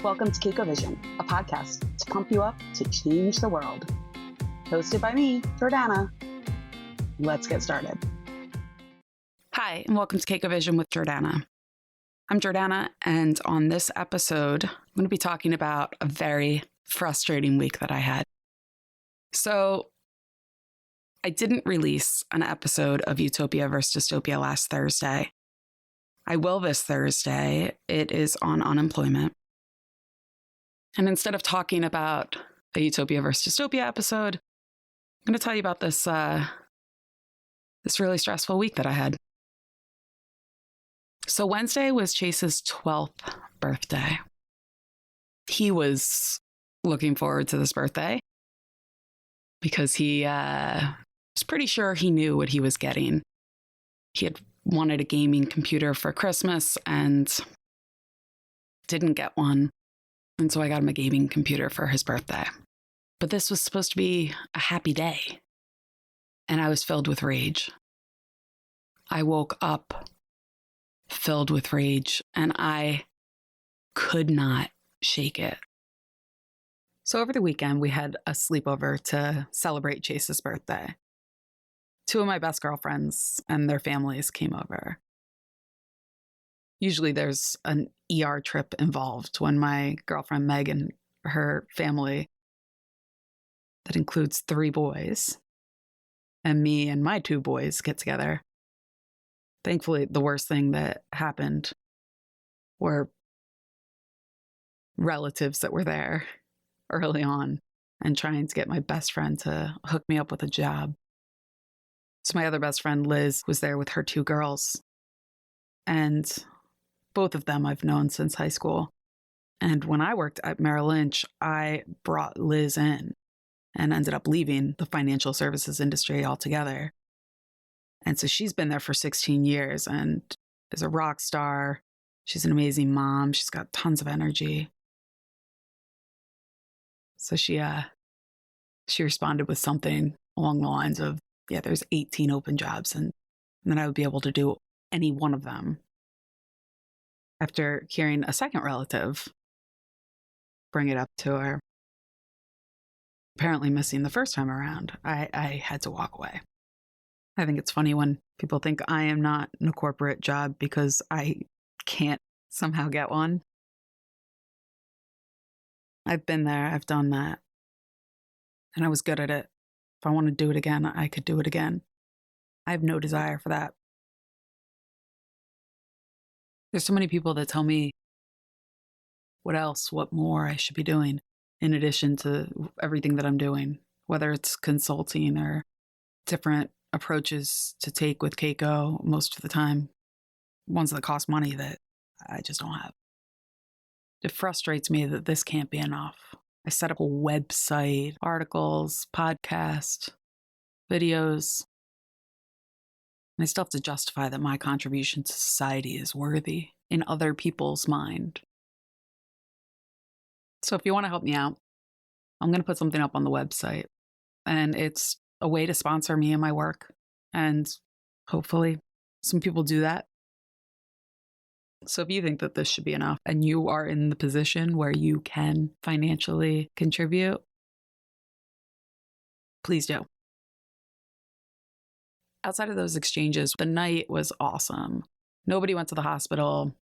Welcome to Keiko Vision, a podcast to pump you up to change the world. Hosted by me, Jordana. Let's get started. Hi, and welcome to Keiko Vision with Jordana. I'm Jordana, and on this episode, I'm going to be talking about a very frustrating week that I had. So, I didn't release an episode of Utopia vs. Dystopia last Thursday. I will this Thursday. It is on unemployment. And instead of talking about the Utopia vs. Dystopia episode, I'm going to tell you about this really stressful week that I had. So Wednesday was Chase's 12th birthday. He was looking forward to this birthday because he was pretty sure he knew what he was getting. He had wanted a gaming computer for Christmas and didn't get one. And so I got him a gaming computer for his birthday. But this was supposed to be a happy day. And I was filled with rage. I woke up filled with rage and I could not shake it. So over the weekend, we had a sleepover to celebrate Chase's birthday. Two of my best girlfriends and their families came over. Usually there's an ER trip involved when my girlfriend Meg and her family, that includes 3 boys, and me and my 2 boys get together. Thankfully, the worst thing that happened were relatives that were there early on and trying to get my best friend to hook me up with a job. So my other best friend, Liz, was there with her 2 girls. And both of them I've known since high school. And when I worked at Merrill Lynch, I brought Liz in and ended up leaving the financial services industry altogether. And so she's been there for 16 years and is a rock star. She's an amazing mom. She's got tons of energy. So she responded with something along the lines of, yeah, there's 18 open jobs and then I would be able to do any one of them. After hearing a second relative bring it up to her, apparently missing the first time around, I had to walk away. I think it's funny when people think I am not in a corporate job because I can't somehow get one. I've been there, I've done that, and I was good at it. If I want to do it again, I could do it again. I have no desire for that. There's so many people that tell me what more I should be doing in addition to everything that I'm doing, whether it's consulting or different approaches to take with Keiko, most of the time, ones that cost money that I just don't have. It frustrates me that this can't be enough. I set up a website, articles, podcast, videos. And I still have to justify that my contribution to society is worthy in other people's mind. So if you want to help me out, I'm going to put something up on the website. And it's a way to sponsor me and my work. And hopefully some people do that. So if you think that this should be enough and you are in the position where you can financially contribute, please do. Outside of those exchanges, the night was awesome. Nobody went to the hospital.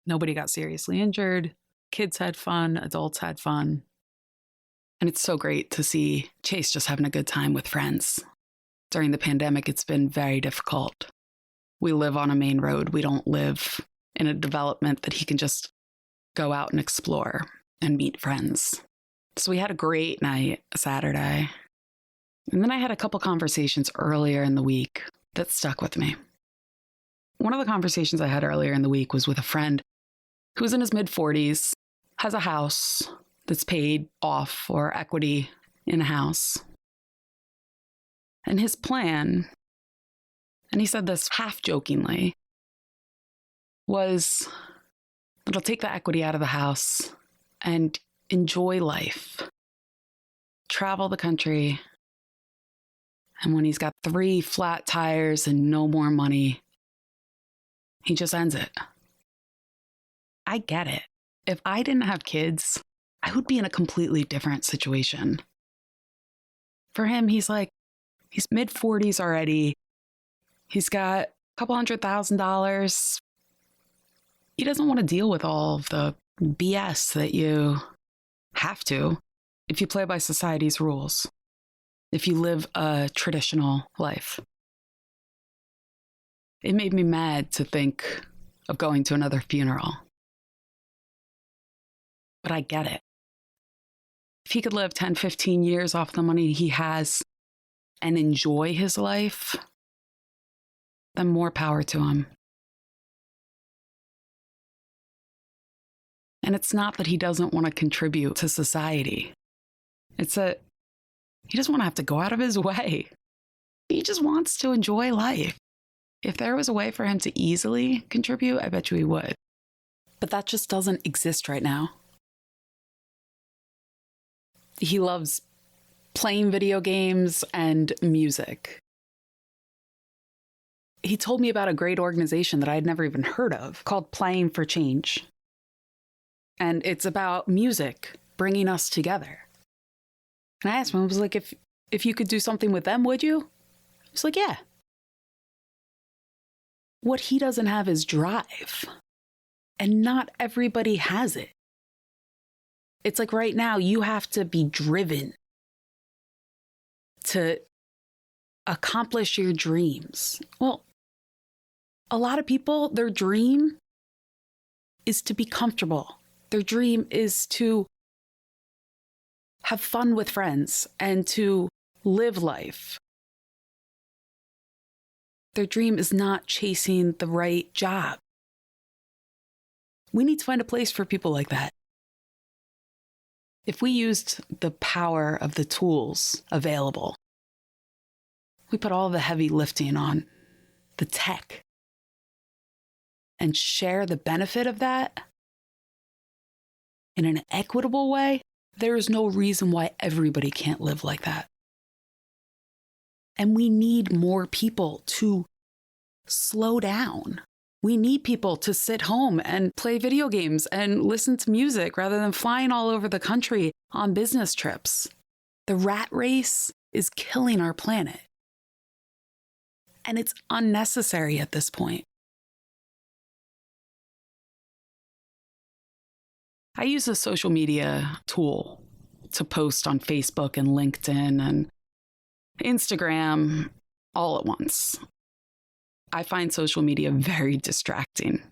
Nobody got seriously injured. Kids had fun. Adults had fun. And it's so great to see Chase just having a good time with friends. During the pandemic, it's been very difficult. We live on a main road. We don't live in a development that he can just go out and explore and meet friends. So we had a great night Saturday. And then I had a couple conversations earlier in the week that stuck with me. One of the conversations I had earlier in the week was with a friend who's in his mid-40s, has a house that's paid off for equity in a house. And his plan, and he said this half-jokingly, was that he'll take the equity out of the house and enjoy life, travel the country, and when he's got 3 flat tires and no more money, he just ends it. I get it. if I didn't have kids, I would be in a completely different situation. For him, he's mid 40s already. He's got a couple $100,000. He doesn't want to deal with all of the BS that you have to if you play by society's rules, if you live a traditional life. It made me mad to think of going to another funeral. But I get it. If he could live 10, 15 years off the money he has and enjoy his life, then more power to him. And it's not that he doesn't want to contribute to society. It's that he doesn't want to have to go out of his way. He just wants to enjoy life. If there was a way for him to easily contribute, I bet you he would. But that just doesn't exist right now. He loves playing video games and music. He told me about a great organization that I had never even heard of called Playing for Change. And it's about music bringing us together. And I asked him, I was like, if you could do something with them, would you? He was like, yeah. What he doesn't have is drive. And not everybody has it. It's like right now, you have to be driven to accomplish your dreams. Well, a lot of people, their dream is to be comfortable. Their dream is to have fun with friends and to live life. Their dream is not chasing the right job. We need to find a place for people like that. If we used the power of the tools available, we put all the heavy lifting on the tech and share the benefit of that in an equitable way, there is no reason why everybody can't live like that. And we need more people to slow down. We need people to sit home and play video games and listen to music rather than flying all over the country on business trips. The rat race is killing our planet. And it's unnecessary at this point. I use a social media tool to post on Facebook and LinkedIn and Instagram all at once. I find social media very distracting,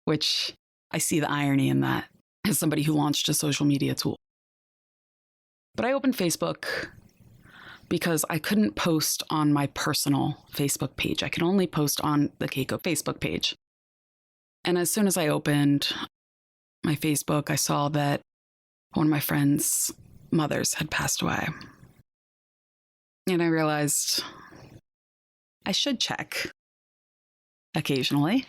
which I see the irony in that as somebody who launched a social media tool. But I opened Facebook because I couldn't post on my personal Facebook page. I could only post on the Keiko Facebook page. And as soon as I opened my Facebook, I saw that one of my friend's mothers had passed away. And I realized I should check occasionally.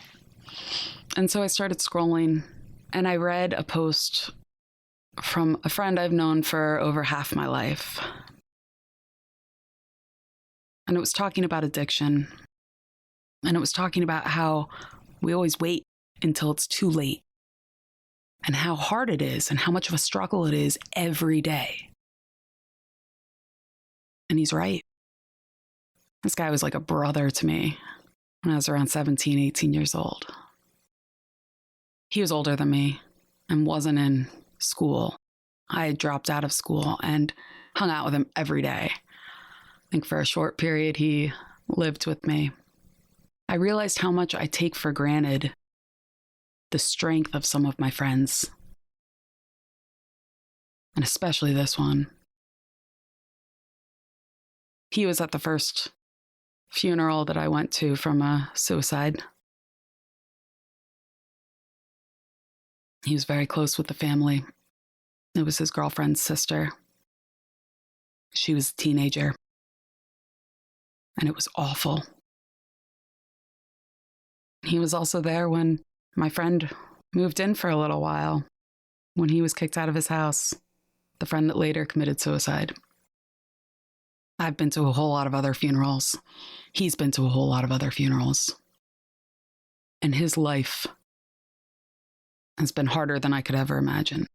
And so I started scrolling and I read a post from a friend I've known for over half my life. And it was talking about addiction. And it was talking about how we always wait until it's too late and how hard it is and how much of a struggle it is every day. And he's right. This guy was like a brother to me when I was around 17, 18 years old. He was older than me and wasn't in school. I had dropped out of school and hung out with him every day. I think for a short period, he lived with me. I realized how much I take for granted the strength of some of my friends, and especially this one. He was at the first funeral that I went to from a suicide. He was very close with the family. It was his girlfriend's sister. She was a teenager. And it was awful. He was also there when my friend moved in for a little while, when he was kicked out of his house, the friend that later committed suicide. I've been to a whole lot of other funerals. He's been to a whole lot of other funerals. And his life It's been harder than I could ever imagine.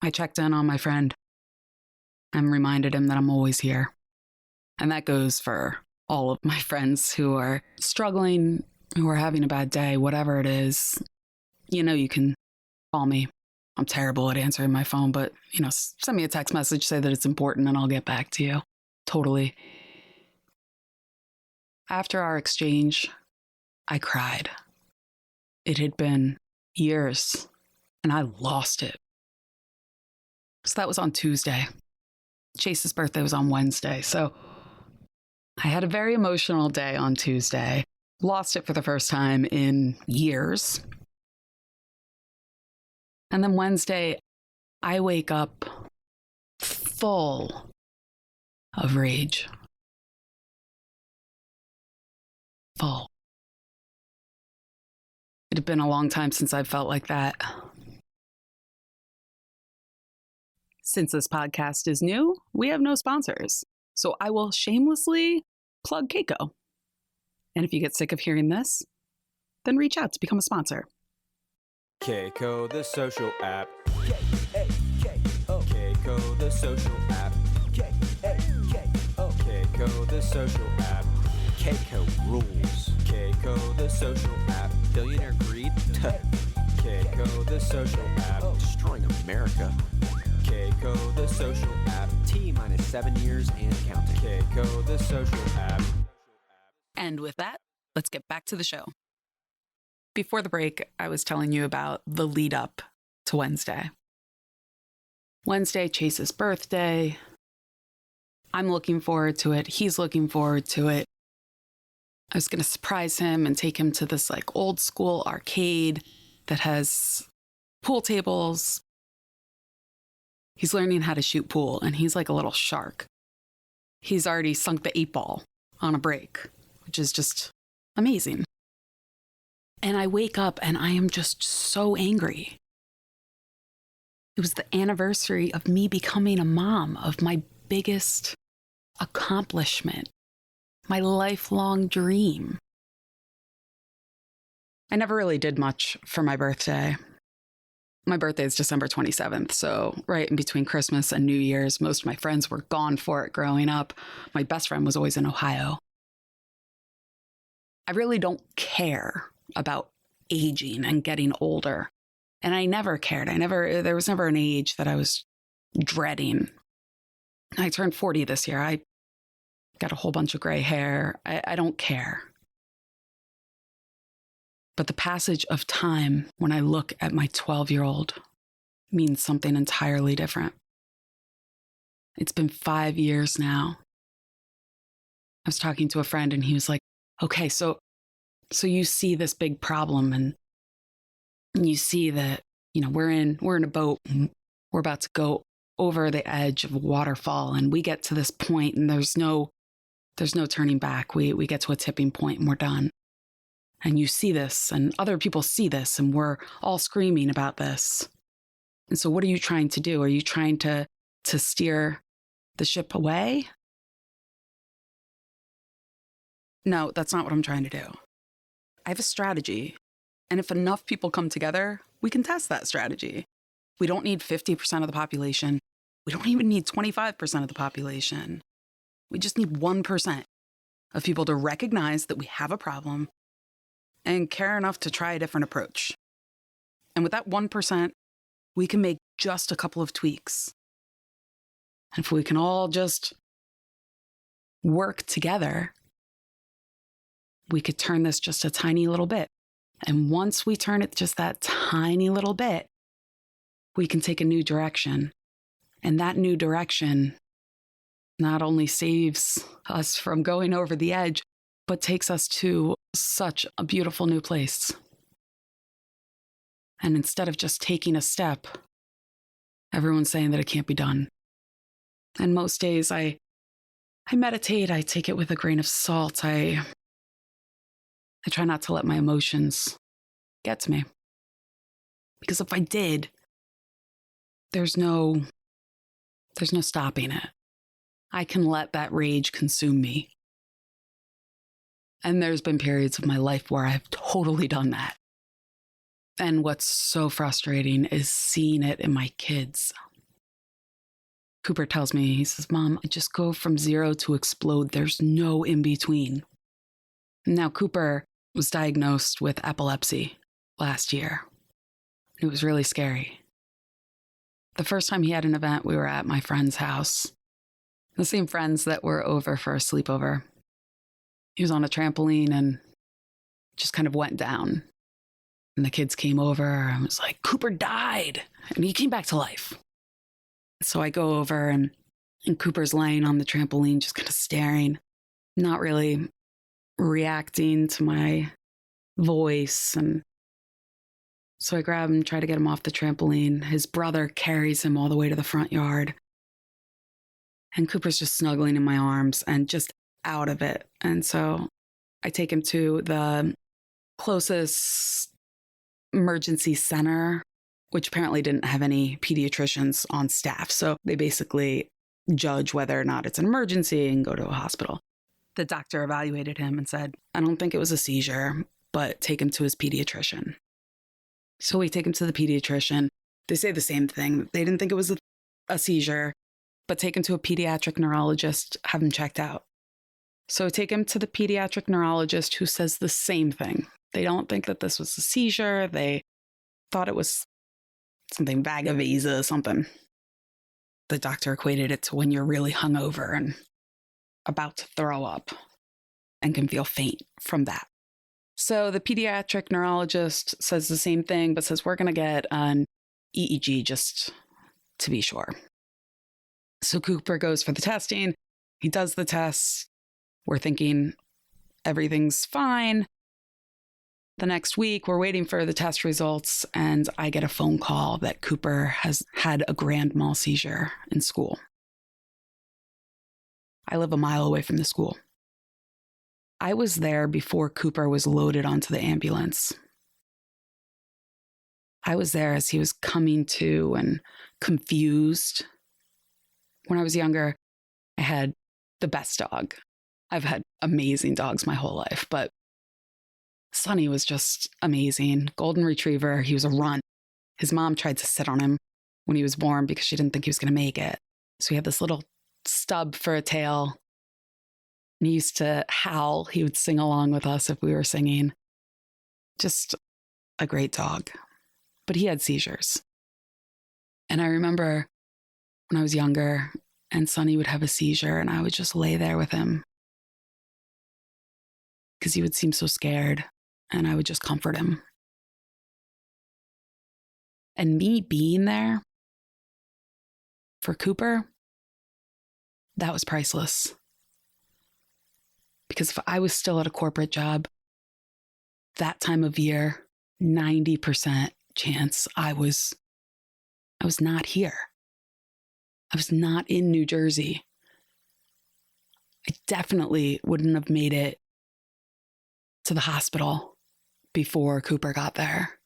I checked in on my friend and reminded him that I'm always here. And that goes for all of my friends who are struggling, who are having a bad day, whatever it is. You can call me. I'm terrible at answering my phone, but, send me a text message, say that it's important, and I'll get back to you. Totally. After our exchange, I cried. It had been years, and I lost it. So that was on Tuesday. Chase's birthday was on Wednesday. So I had a very emotional day on Tuesday. Lost it for the first time in years. And then Wednesday, I wake up full of rage. Full. It had been a long time since I felt like that. Since this podcast is new, we have no sponsors. So I will shamelessly plug Keiko. And if you get sick of hearing this, then reach out to become a sponsor. Keiko, the social app. K-A-K-O. Keiko, the social app. K-A-K-O. Keiko, the social app. Keiko rules. Keiko, the social app. Billionaire greed. Keiko, the social app. Destroying America. Keiko, the social app. T-minus 7 years and counting. Keiko, the social app. And with that, let's get back to the show. Before the break, I was telling you about the lead up to Wednesday. Wednesday, Chase's birthday. I'm looking forward to it. He's looking forward to it. I was going to surprise him and take him to this old school arcade that has pool tables. He's learning how to shoot pool, and he's like a little shark. He's already sunk the 8-ball on a break, which is just amazing. And I wake up and I am just so angry. It was the anniversary of me becoming a mom, of my biggest accomplishment, my lifelong dream. I never really did much for my birthday. My birthday is December 27th, so right in between Christmas and New Year's, most of my friends were gone for it growing up. My best friend was always in Ohio. I really don't care about aging and getting older. And I never cared. There was never an age that I was dreading. I turned 40 this year. I got a whole bunch of gray hair. I don't care. But the passage of time, when I look at my 12-year-old, means something entirely different. It's been 5 years now. I was talking to a friend and he was like, okay, so you see this big problem and you see that, we're in a boat and we're about to go over the edge of a waterfall, and we get to this point and there's no turning back. We get to a tipping point and we're done. And you see this and other people see this and we're all screaming about this. And so what are you trying to do? Are you trying to steer the ship away? No, that's not what I'm trying to do. I have a strategy. And if enough people come together, we can test that strategy. We don't need 50% of the population. We don't even need 25% of the population. We just need 1% of people to recognize that we have a problem and care enough to try a different approach. And with that 1%, we can make just a couple of tweaks. And if we can all just work together, we could turn this just a tiny little bit. And once we turn it just that tiny little bit, we can take a new direction. And that new direction not only saves us from going over the edge, but takes us to such a beautiful new place. And instead of just taking a step, everyone's saying that it can't be done. And most days I meditate, I take it with a grain of salt. I try not to let my emotions get to me. Because if I did, there's no stopping it. I can let that rage consume me. And there's been periods of my life where I've totally done that. And what's so frustrating is seeing it in my kids. Cooper tells me, he says, Mom, I just go from 0 to explode. There's no in between. Now, Cooper was diagnosed with epilepsy last year. It was really scary. The first time he had an event, we were at my friend's house. The same friends that were over for a sleepover. He was on a trampoline and just kind of went down. And the kids came over and was like, Cooper died. And he came back to life. So I go over and Cooper's laying on the trampoline, just kind of staring, not really reacting to my voice. And so I grab him, try to get him off the trampoline. His brother carries him all the way to the front yard. And Cooper's just snuggling in my arms and just out of it. And so I take him to the closest emergency center, which apparently didn't have any pediatricians on staff. So they basically judge whether or not it's an emergency and go to a hospital. The doctor evaluated him and said, I don't think it was a seizure, but take him to his pediatrician. So we take him to the pediatrician. They say the same thing. They didn't think it was a seizure, but take him to a pediatric neurologist, have him checked out. So take him to the pediatric neurologist who says the same thing. They don't think that this was a seizure. They thought it was something Vagavisa, something. The doctor equated it to when you're really hungover and about to throw up and can feel faint from that. So the pediatric neurologist says the same thing, but says we're going to get an EEG just to be sure. So Cooper goes for the testing. He does the tests. We're thinking everything's fine. The next week, we're waiting for the test results, and I get a phone call that Cooper has had a grand mal seizure in school. I live a mile away from the school. I was there before Cooper was loaded onto the ambulance. I was there as he was coming to and confused. When I was younger, I had the best dog. I've had amazing dogs my whole life, but Sonny was just amazing. Golden retriever. He was a runt. His mom tried to sit on him when he was born because she didn't think he was going to make it. So he had this little stub for a tail. And he used to howl. He would sing along with us if we were singing. Just a great dog. But he had seizures. And I remember when I was younger and Sonny would have a seizure and I would just lay there with him because he would seem so scared. And I would just comfort him. And me being there for Cooper, that was priceless. Because if I was still at a corporate job, that time of year, 90% chance I was not here. I was not in New Jersey. I definitely wouldn't have made it to the hospital before Cooper got there.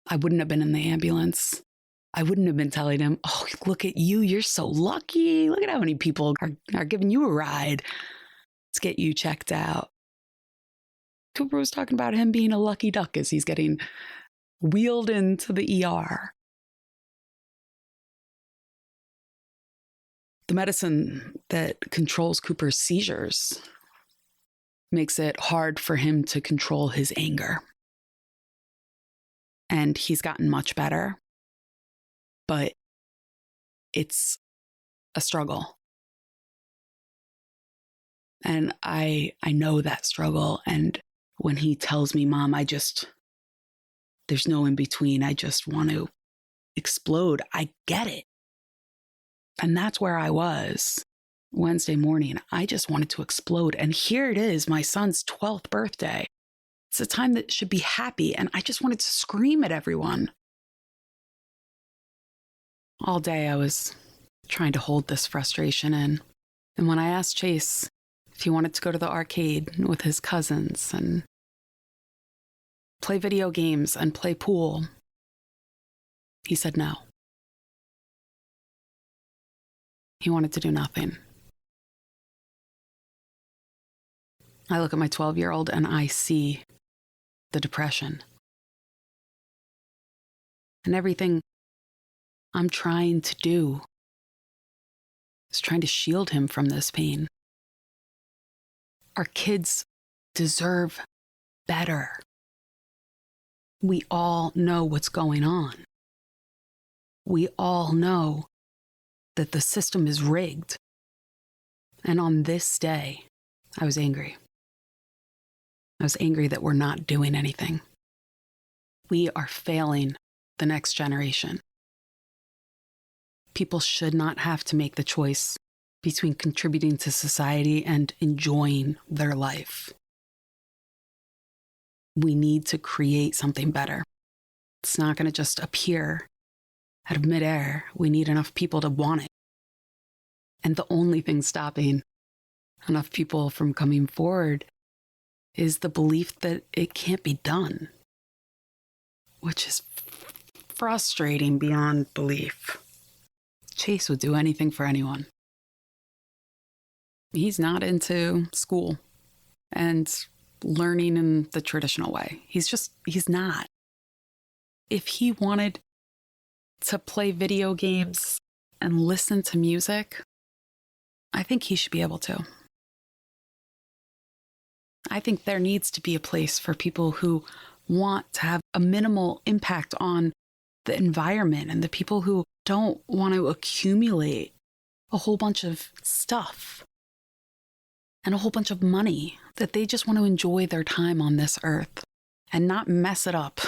I wouldn't have been in the ambulance. I wouldn't have been telling him, oh, look at you. You're so lucky. Look at how many people are giving you a ride. Let's get you checked out. Cooper was talking about him being a lucky duck as he's getting wheeled into the ER. The medicine that controls Cooper's seizures makes it hard for him to control his anger. And he's gotten much better, but it's a struggle. And I know that struggle. And when he tells me, Mom, there's no in between. I just want to explode. I get it. And that's where I was Wednesday morning. I just wanted to explode. And here it is, my son's 12th birthday. It's a time that should be happy. And I just wanted to scream at everyone. All day I was trying to hold this frustration in. And when I asked Chase if he wanted to go to the arcade with his cousins and play video games and play pool, he said no. He wanted to do nothing. I look at my 12-year-old and I see the depression. And everything I'm trying to do is trying to shield him from this pain. Our kids deserve better. We all know what's going on. We all know that the system is rigged. And on this day, I was angry. I was angry that we're not doing anything. We are failing the next generation. People should not have to make the choice between contributing to society and enjoying their life. We need to create something better. It's not going to just appear out of midair. We need enough people to want it. And the only thing stopping enough people from coming forward is the belief that it can't be done, which is frustrating beyond belief. Chase would do anything for anyone. He's not into school and learning in the traditional way. He's not. If he wanted to play video games and listen to music, I think he should be able to. I think there needs to be a place for people who want to have a minimal impact on the environment and the people who don't want to accumulate a whole bunch of stuff and a whole bunch of money, that they just want to enjoy their time on this earth and not mess it up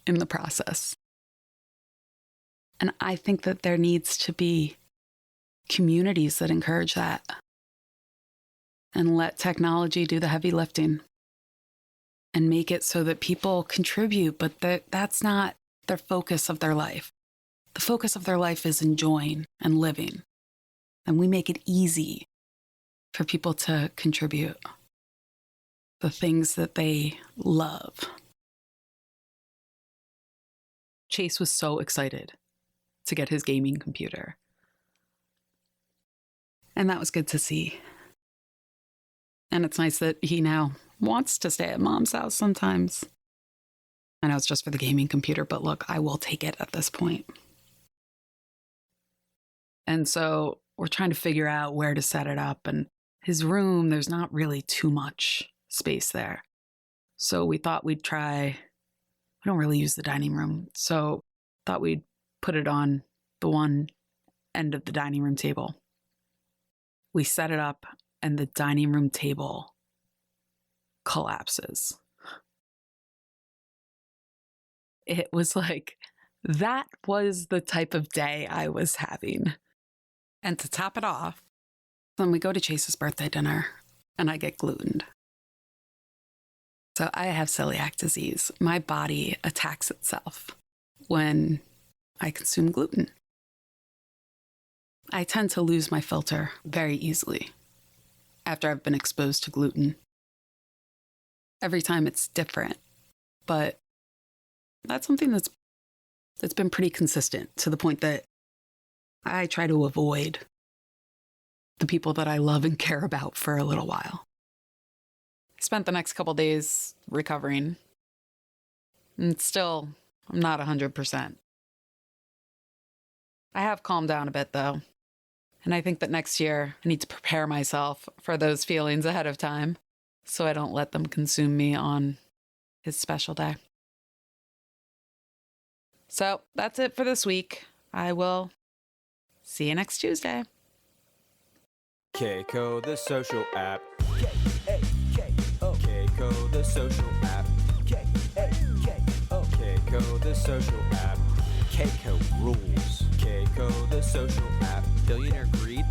in the process. And I think that there needs to be communities that encourage that and let technology do the heavy lifting and make it so that people contribute, but that's not their focus of their life. The focus of their life is enjoying and living. And we make it easy for people to contribute the things that they love. Chase was so excited to get his gaming computer. And that was good to see. And it's nice that he now wants to stay at mom's house sometimes. I know it's just for the gaming computer, but look, I will take it at this point. And so we're trying to figure out where to set it up. And his room, there's not really too much space there. So we thought we'd try, we don't really use the dining room, so thought we'd put it on the one end of the dining room table. We set it up and the dining room table collapses. It was like, that was the type of day I was having. And to top it off, then we go to Chase's birthday dinner and I get glutened. So I have celiac disease. My body attacks itself when I consume gluten. I tend to lose my filter very easily after I've been exposed to gluten. Every time it's different, but that's something that's been pretty consistent, to the point that I try to avoid the people that I love and care about for a little while. I spent the next couple days recovering, and still, I'm not 100%. I have calmed down a bit, though, and I think that next year I need to prepare myself for those feelings ahead of time so I don't let them consume me on his special day. So that's it for this week. I will see you next Tuesday. Keiko, the social app. K-A-K-O. Keiko, the social app. K-A-K-O. Keiko, the social app. Keiko rules. Keiko, the social app. Billionaire greed.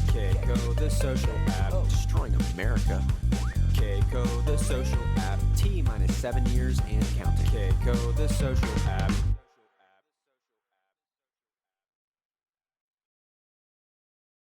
Keiko, the social app. Destroying America. Keiko, the social app. T-minus 7 years and counting. Keiko, the social app.